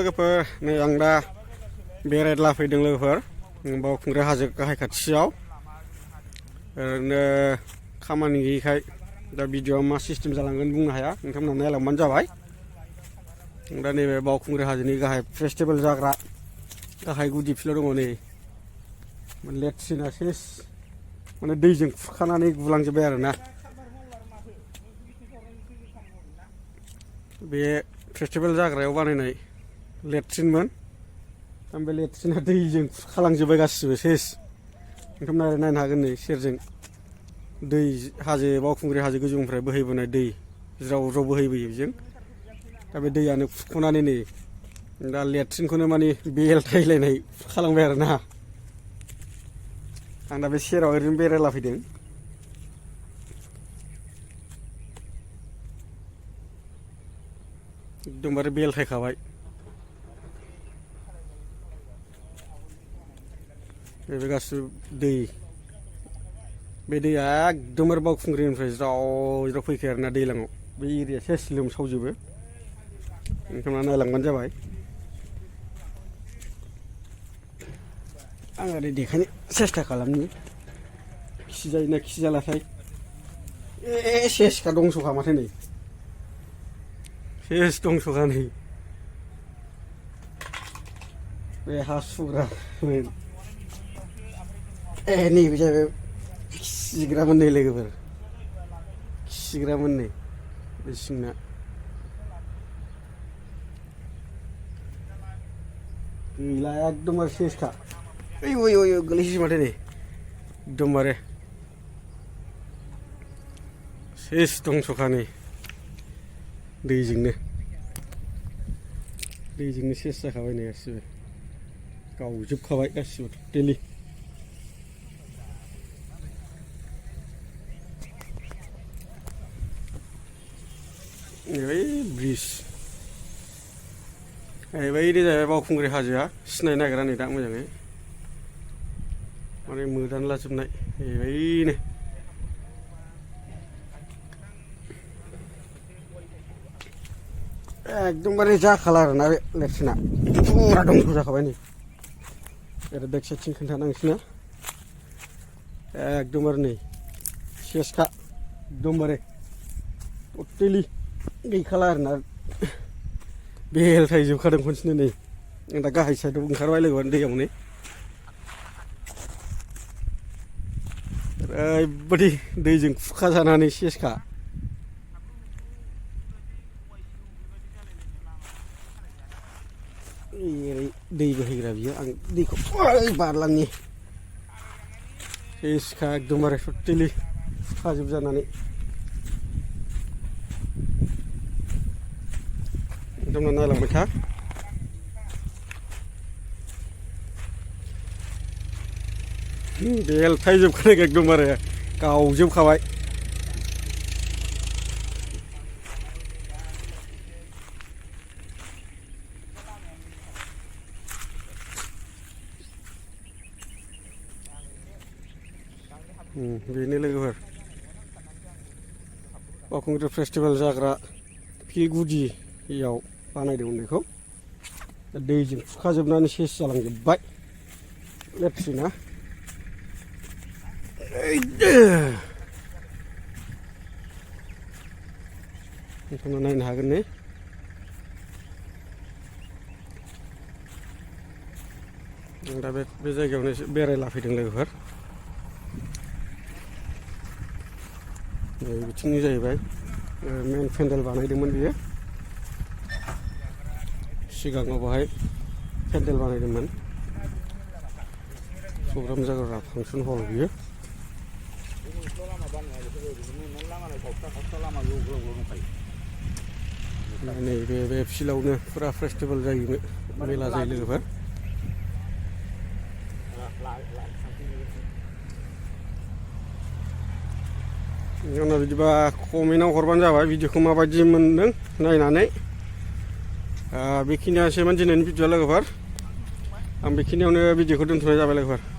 लोगोफोर नै आं दा बेरायला फैदों लोगोफोर बावखुंग्रि हाजो गाहाय खाथियाव ओरैनो खामानि गैयैखाय दा भिडिअ'आ मा सिस्टेम जालांगोन बुंनो हाया नोंथांमोना नायलांबानो जाबाय दा नैबे बावखुंग्रि हाजोनि गाहाय फेस्टिभेल जाग्रा गाहाय गुदि फिल्डआव दङ नै लेट्रिना सेस माने दैजों खुरखानानै गुलांजोब्बाय आरोना बे फेस्टिभेल जाग्रायाव बानायनाय लेट्रिनमोन बे लेट्रिना दैजों खुरखालांजोब्बाय गासिबो सेस नोंथांमोना नायनो हागोन नै सेरजों दै हाजो बावखुंग्रि हाजो गोजौनिफ्राय बोहैबोनाय दै ज्राव ज्राव बोहैबोयो बेजों दा बे दैयानो खुरख'नानै नै दा लेट्रिनखौनो माने बेलथायलायनाय खुरखालांबाय आरोना आं दा बे सेराव ओरैनो बेरायला फैदों एकदमबारे बेलथायखाबाय बे गासिबो दै बे दैया एकदमबारे बावखुंग्रिनिफ्राय ज्राव ज्राव फैखायो आरोना दैज्लाङाव बे एरिया सेस लोमसावजोबो नोंथांमोना नायलांबानो जाबाय आं ओरै देखायनो सेस्था खालामनि खिजायोना खिजालाथाय सेसखा दंस'खा माथो नै सेस दंस'खा नै बे हा सुग्रामोन नैबे जाहैबाय खिग्रामोन नै लोगोफोर खिग्रामोन नै बे सिंना गैला एकदमबारे सेसखा ओइ गोलैसै माथो नै एकदमबारे सेस दंस'खा नै दैजोंनो सेस जाखाबाय नै गासिबो गावजोबखाबाय गासिबो टटेलि ब्रिज बैदि जाहैबाय बावखुंग्रि हाजोआ सिनायनो नागिरा नै दा मोजाङै माने मोदानलाजोबनाय बैनो एकदमबारे जाखाला आरोना बे लेट्रिना फुरा दंस' जाखाबाय नै ओरै बेक साइडथिं खोन्थानांसिना एकदमबारे नै सेसखा एकदमबारे टटेलि गैखाला आरोना बेलथायजोबखादों खनसेनो नै आं दा गाहाय साइडआव ओंखारबाय लोगोआनो दैयाव नै ओरैबायदि दैजों खुरखाजानानै सेसखा ओरै दै बोहैग्रा बियो आं दैखौ बारलांनि सेसखा एकदमबारे टटेलि खुरखाजोबजानानै नोंथांमोना नायलांबाय था बेलथायजोबखानाय एकदमबारे गावजोबखाबाय बेनो लोगोफोर बावखुंग्रि फेस्टिभेल जाग्रा फिल्ड गुदियाव बानायदोंमोन बेखौ दैजों खुरखाजोबनानै सेस जालांजोब्बाय लेट्रिना नोंथांमोना नायनो हागोन नै आं दा बे जायगायावनो बेरायला फैदों लोगोफोर बिथिंनि जाहैबाय मेन पेन्डेल बानायदोंमोन बियो सिगाङाव बाहाय पेन्डेल बानायदोंमोन प्रग्राम जाग्रा फांसन हल बियो नैबे बे फिल्डआवनो फुरा फेस्टिभेल जायो मेला जायो लोगोफोर आंना बिदिबा कमेन्टआव हरबानो जाबाय भिडिअखौ माबायदि मोनदों नायनानै बेखिनियानोसैमोन दिनैनि भिडिअ लोगोफोर आं बेखिनियावनो भिडिअखौ दोनथ'नाय जाबाय लोगोफोर